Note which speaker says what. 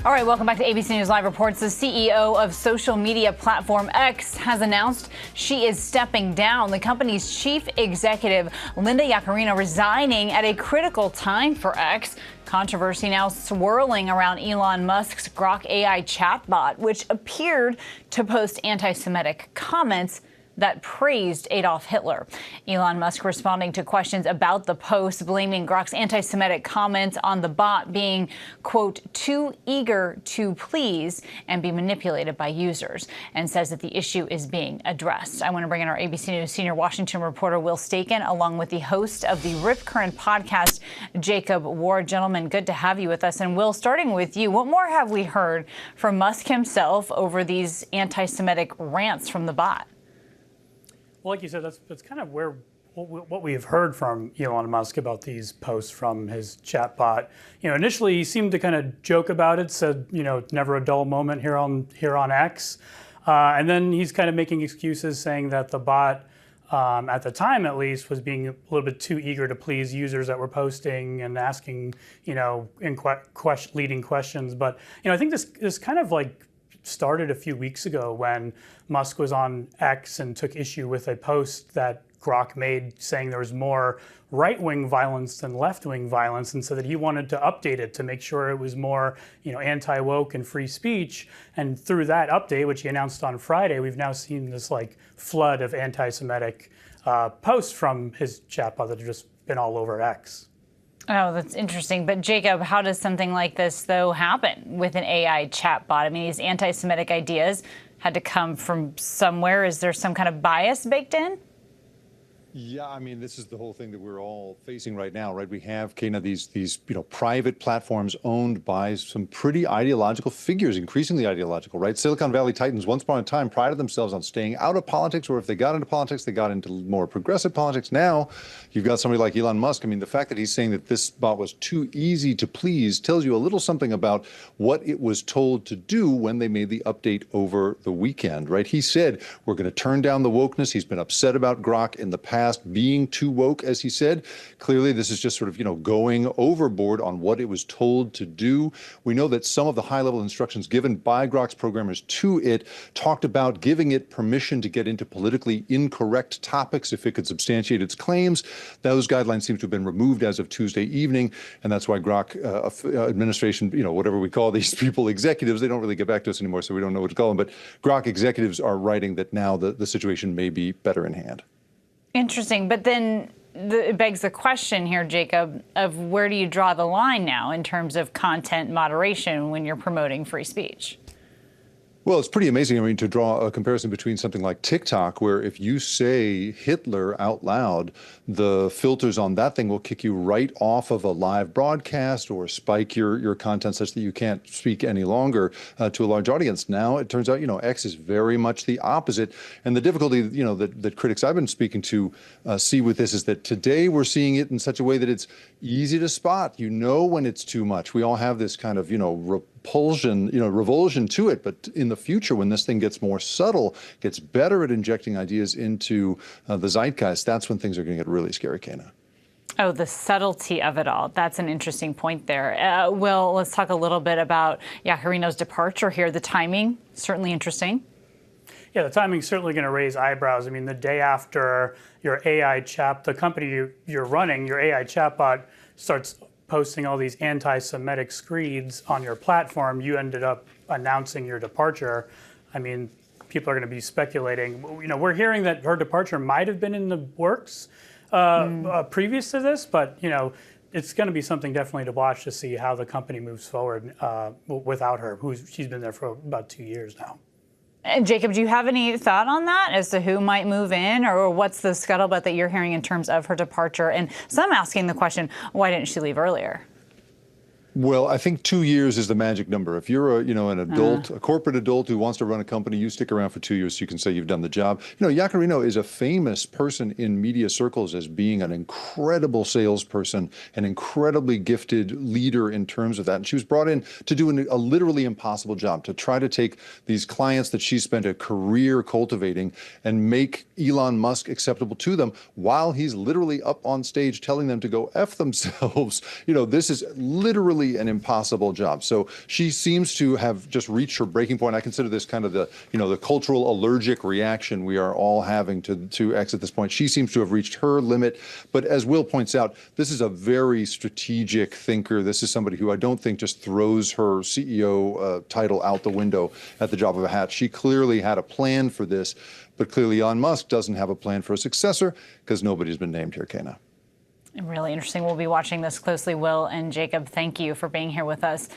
Speaker 1: All right, welcome back to ABC News Live Reports. The CEO of social media platform X has announced she is stepping down. The company's chief executive, Linda Yaccarino, resigning at a critical time for X. Controversy now swirling around Elon Musk's Grok AI chatbot, which appeared to post anti-Semitic comments that praised Adolf Hitler. Elon Musk responding to questions about the post, blaming Grok's anti-Semitic comments on the bot being, quote, too eager to please and be manipulated by users, and says that the issue is being addressed. I want to bring in our ABC News senior Washington reporter, Will Staken, along with the host of the Rip Current podcast, Jacob Ward. Gentlemen, good to have you with us. And Will, starting with you, what more have we heard from Musk himself over these anti-Semitic rants from the bot?
Speaker 2: Well, like you said, that's kind of what we've heard from Elon Musk about these posts from his chatbot. Initially he seemed to kind of joke about it, said, never a dull moment here on X, and then he's kind of making excuses, saying that the bot, at the time at least, was being a little bit too eager to please users that were posting and asking, leading questions. But I think this kind of started a few weeks ago when Musk was on X and took issue with a post that Grok made saying there was more right-wing violence than left-wing violence, and so that he wanted to update it to make sure it was more, anti-woke and free speech. And through that update, which he announced on Friday, we've now seen this flood of anti-Semitic posts from his chatbot that have just been all over X.
Speaker 1: Oh, that's interesting. But Jacob, how does something like this, though, happen with an AI chatbot? I mean, these anti-Semitic ideas had to come from somewhere. Is there some kind of bias baked in?
Speaker 3: Yeah, I mean, this is the whole thing that we're all facing right now, right? We have, Kana, these private platforms owned by some pretty ideological figures, increasingly ideological, right? Silicon Valley titans once upon a time prided themselves on staying out of politics, or if they got into politics, they got into more progressive politics. Now, you've got somebody like Elon Musk. I mean, the fact that he's saying that this bot was too easy to please tells you a little something about what it was told to do when they made the update over the weekend, right? He said, we're going to turn down the wokeness. He's been upset about Grok in the past being too woke, as he said. Clearly, this is just sort of, going overboard on what it was told to do. We know that some of the high-level instructions given by Grok's programmers to it talked about giving it permission to get into politically incorrect topics if it could substantiate its claims. Those guidelines seem to have been removed as of Tuesday evening, and that's why Grok administration, whatever we call these people, executives, they don't really get back to us anymore, so we don't know what to call them. But Grok executives are writing that now the situation may be better in hand.
Speaker 1: Interesting. But then it begs the question here, Jacob, of where do you draw the line now in terms of content moderation when you're promoting free speech?
Speaker 3: Well, it's pretty amazing. I mean, to draw a comparison between something like TikTok, where if you say Hitler out loud, the filters on that thing will kick you right off of a live broadcast or spike your content such that you can't speak any longer to a large audience. Now, it turns out, X is very much the opposite. And the difficulty, that critics I've been speaking to see with this is that today we're seeing it in such a way that it's easy to spot. When it's too much. We all have this kind of, revulsion to it. But in the future, when this thing gets more subtle, gets better at injecting ideas into the zeitgeist, that's when things are going to get really scary, Kana.
Speaker 1: Oh, the subtlety of it all. That's an interesting point there. Will, let's talk a little bit about Yaccarino's departure here. The timing, certainly interesting.
Speaker 2: Yeah, the timing's certainly going to raise eyebrows. I mean, the day after the company you're running, your AI chatbot starts posting all these anti-Semitic screeds on your platform, you ended up announcing your departure. I mean, people are going to be speculating. We're hearing that her departure might have been in the works previous to this, but it's going to be something definitely to watch to see how the company moves forward without her. She's been there for about 2 years now.
Speaker 1: And Jacob, do you have any thought on that as to who might move in, or what's the scuttlebutt that you're hearing in terms of her departure? And some asking the question, why didn't she leave earlier?
Speaker 3: Well, I think 2 years is the magic number. If you're an adult, a corporate adult who wants to run a company, you stick around for 2 years so you can say you've done the job. Yaccarino is a famous person in media circles as being an incredible salesperson, an incredibly gifted leader in terms of that. And she was brought in to do a literally impossible job, to try to take these clients that she spent a career cultivating and make Elon Musk acceptable to them while he's literally up on stage telling them to go F themselves. This is literally really an impossible job. So she seems to have just reached her breaking point. I consider this kind of the, the cultural allergic reaction we are all having to X at this point. She seems to have reached her limit. But as Will points out, this is a very strategic thinker. This is somebody who I don't think just throws her CEO title out the window at the drop of a hat. She clearly had a plan for this, but clearly Elon Musk doesn't have a plan for a successor because nobody's been named here, Kana.
Speaker 1: Really interesting. We'll be watching this closely. Will and Jacob, thank you for being here with us.